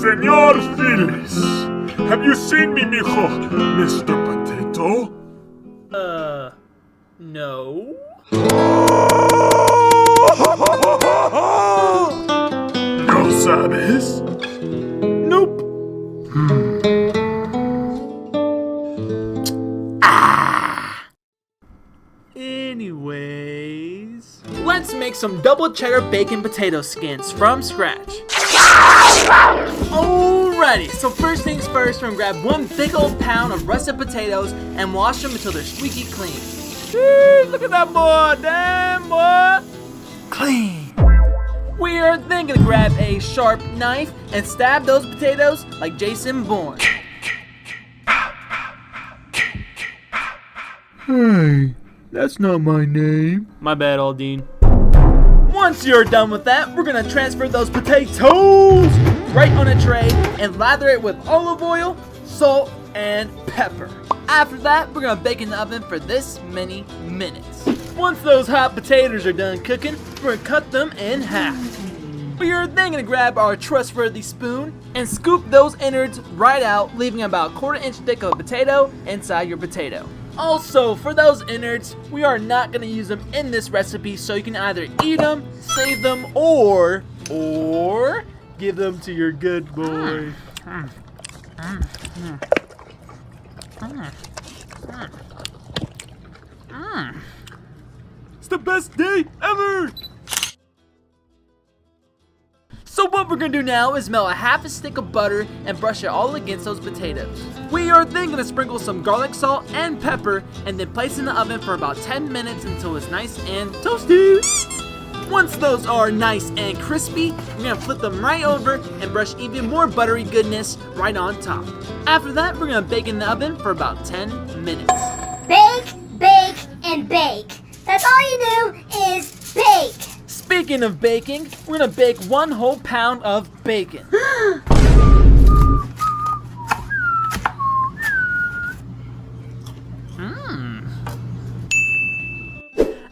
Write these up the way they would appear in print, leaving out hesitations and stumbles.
Señor Chives, have you seen me, mijo, Mr. Potato? No. ¿No sabes? Nope. Anyways, let's make some double cheddar bacon potato skins from scratch. Alrighty, so first things first, we're gonna grab one big old pound of russet potatoes and wash them until they're squeaky clean. Jeez, look at that boy, damn boy. Clean. We are then gonna grab a sharp knife and stab those potatoes like Jason Bourne. Hey, that's not my name. My bad, Aldine. Once you're done with that, we're gonna transfer those potatoes right on a tray and lather it with olive oil, salt, and pepper. After that, we're gonna bake in the oven for this many minutes. Once those hot potatoes are done cooking, we're gonna cut them in half. We are then gonna grab our trustworthy spoon and scoop those innards right out, leaving about a 1/4 inch thick of a potato inside your potato. Also, for those innards, we are not going to use them in this recipe, so you can either eat them, save them, or give them to your good boy. It's the best day ever! So what we're gonna do now is melt a half a stick of butter and brush it all against those potatoes. We are then gonna sprinkle some garlic salt and pepper and then place in the oven for about 10 minutes until it's nice and toasty. Once those are nice and crispy, we're gonna flip them right over and brush even more buttery goodness right on top. After that, we're gonna bake in the oven for about 10 minutes. Bake, bake, and bake. That's all you do is bake. Speaking of baking, we're gonna bake 1 whole pound of bacon.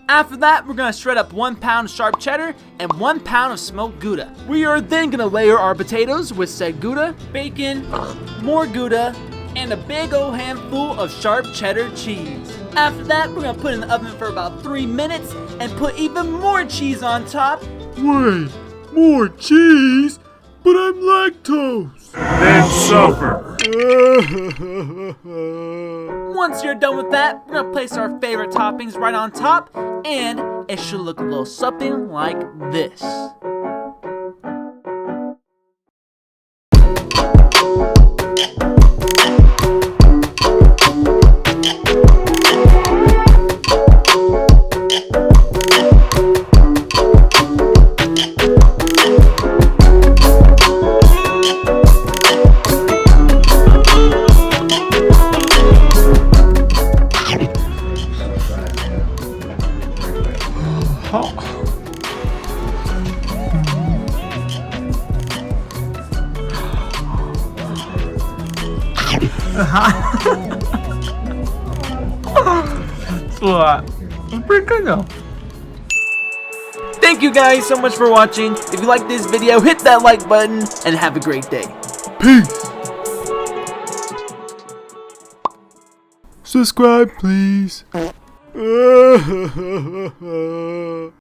After that, we're gonna shred up 1 pound of sharp cheddar and 1 pound of smoked Gouda. We are then gonna layer our potatoes with said Gouda, bacon, more Gouda, and a big old handful of sharp cheddar cheese. After that, we're gonna put it in the oven for about 3 minutes and put even more cheese on top. Wait, more cheese? But I'm lactose. Then suffer. Once you're done with that, we're gonna place our favorite toppings right on top, and it should look a little something like this. It's pretty good though. Thank you guys so much for watching. If you like this video, hit that like button and have a great day. Peace. Subscribe, please.